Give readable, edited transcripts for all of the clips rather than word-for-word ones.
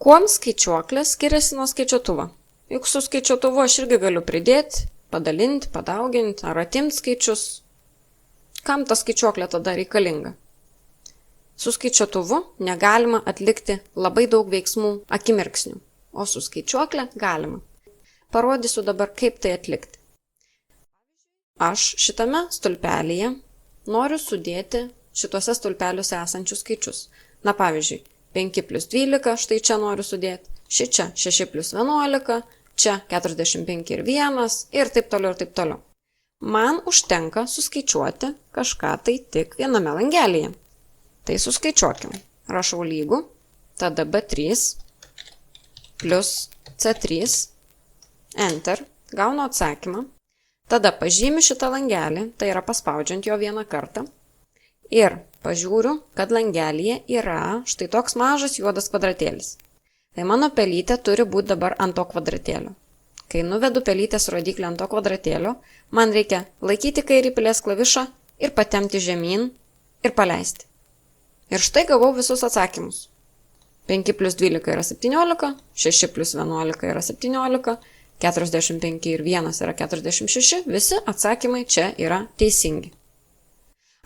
Kuom skaičiuoklė skiriasi nuo skaičiuotuvo? Juk su skaičiuotuvu aš irgi galiu pridėti, padalinti, padauginti ar atimti skaičius. Kam ta skaičiuoklė tada reikalinga? Su skaičiuotuvu negalima atlikti labai daug veiksmų akimirksniu, o su skaičiuoklė galima. Parodysiu dabar, kaip tai atlikti. Aš šitame stulpelyje noriu sudėti šituose stulpeliuose esančius skaičius. Na pavyzdžiui, 5 plus 12, štai čia noriu sudėti, čia 6 plus 11, čia 45 ir 1 ir taip toliau ir taip toliau. Man užtenka suskaičiuoti kažką tai tik viename langelyje. Tai suskaičiuokim. Rašau lygų, tada B3 plus C3, Enter, gaunu atsakymą, tada pažymiu šitą langelį, tai yra paspaudžiant jo vieną kartą, ir pažiūriu, kad langelyje yra štai toks mažas juodas kvadratėlis. Tai mano pelytė turi būti dabar ant to kvadratėlio. Kai nuvedu pelytės rodiklį ant to kvadratėlio, man reikia laikyti kairį pilies klavišą ir patempti žemyn ir paleisti. Ir štai gavau visus atsakymus. 5 plus 12 yra 17, 6 plus 11 yra 17, 45 ir 1 yra 46, visi atsakymai čia yra teisingi.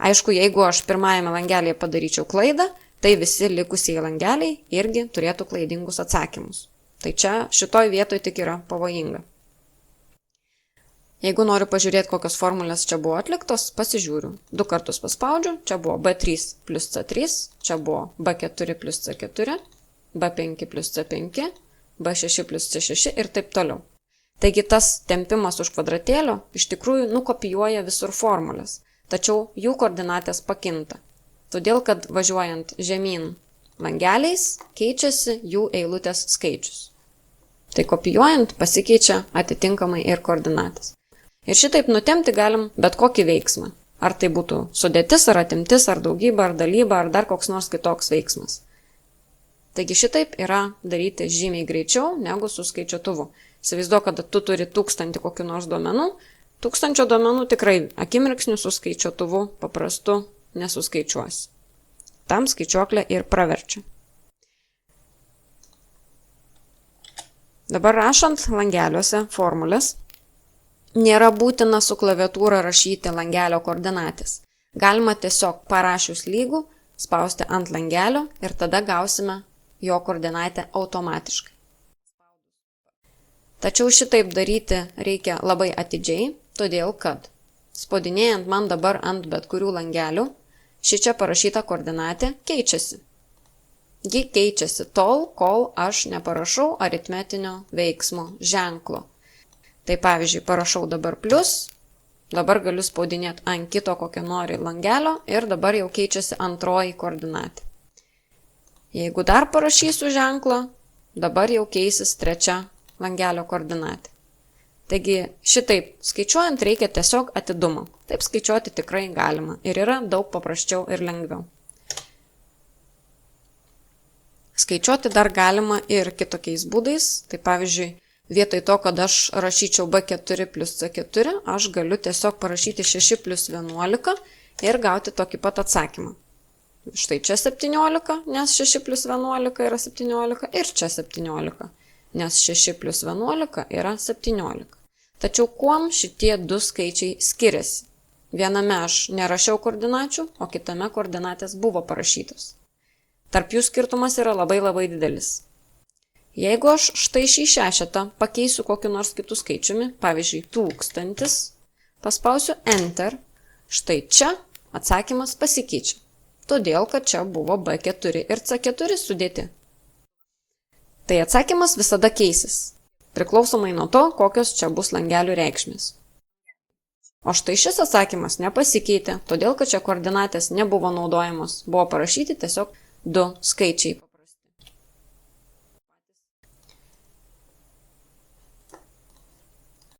Aišku, jeigu aš pirmajame langelėje padaryčiau klaidą, tai visi likusieji langeliai irgi turėtų klaidingus atsakymus. Tai čia šitoj vietoj tik yra pavojinga. Jeigu noriu pažiūrėti, kokios formulės čia buvo atliktos, pasižiūriu. 2 kartus paspaudžiu, čia buvo B3 plus C3, čia buvo B4 plus C4, B5 plus C5, B6 plus C6 ir taip toliau. Taigi tas tempimas už kvadratėlio iš tikrųjų nukopijuoja visur formulės, tačiau jų koordinatės pakinta. Todėl, kad važiuojant žemyn langeliais keičiasi jų eilutės skaičius. Tai kopijuojant pasikeičia atitinkamai ir koordinatės. Ir šitaip nutempti galim bet kokį veiksmą. Ar tai būtų sudėtis, ar atimtis, ar daugyba, ar dalyba, ar dar koks nors kitoks veiksmas. Taigi šitaip yra daryti žymiai greičiau negu su skaičiuotuvu. Įsivaizduok, kad tu turi 1000 kokių nors duomenų. 1000 duomenų tikrai akimirksniu su skaičiuotuvu paprastu nesuskaičiuosi. Tam skaičiuoklė ir praverčia. Dabar rašant langeliuose formulės, nėra būtina su klaviatūra rašyti langelio koordinatės. Galima tiesiog parašius lygų, spausti ant langelio ir tada gausime jo koordinatę automatiškai. Tačiau šitaip daryti reikia labai atidžiai, todėl kad spaudinėjant man dabar ant bet kurių langelių, ši čia parašyta koordinatė keičiasi. Ji keičiasi tol, kol aš neparašau aritmetinio veiksmo ženklo. Tai pavyzdžiui, parašau dabar plius, dabar galiu spaudinėti ant kito kokio nori langelio ir dabar jau keičiasi antroji koordinatė. Jeigu dar parašysiu ženklą, dabar jau keisis trečia langelio koordinatė. Taigi šitaip skaičiuojant reikia tiesiog atidumo. Taip skaičiuoti tikrai galima ir yra daug paprasčiau ir lengviau. Skaičiuoti dar galima ir kitokiais būdais. Tai pavyzdžiui, vietoj to, kad aš rašyčiau B4 plus C4, aš galiu tiesiog parašyti 6 plus 11 ir gauti tokį pat atsakymą. Štai čia 17, nes 6 plus 11 yra 17 ir čia 17, nes 6 plus 11 yra 17. Tačiau kuom šitie du skaičiai skiriasi? Viename aš nerašiau koordinačių, o kitame koordinatės buvo parašytos. Tarp jų skirtumas yra labai didelis. Jeigu aš štai šį šešetą pakeisiu kokiu nors kitų skaičiumi, pavyzdžiui 1000, paspausiu Enter, štai čia atsakymas pasikeičia, todėl kad čia buvo B4 ir C4 sudėti. Tai atsakymas visada keisis, priklausomai nuo to, kokios čia bus langelių reikšmės. O štai šis atsakymas nepasikeitė, todėl kad čia koordinatės nebuvo naudojamos, buvo parašyti tiesiog du skaičiai.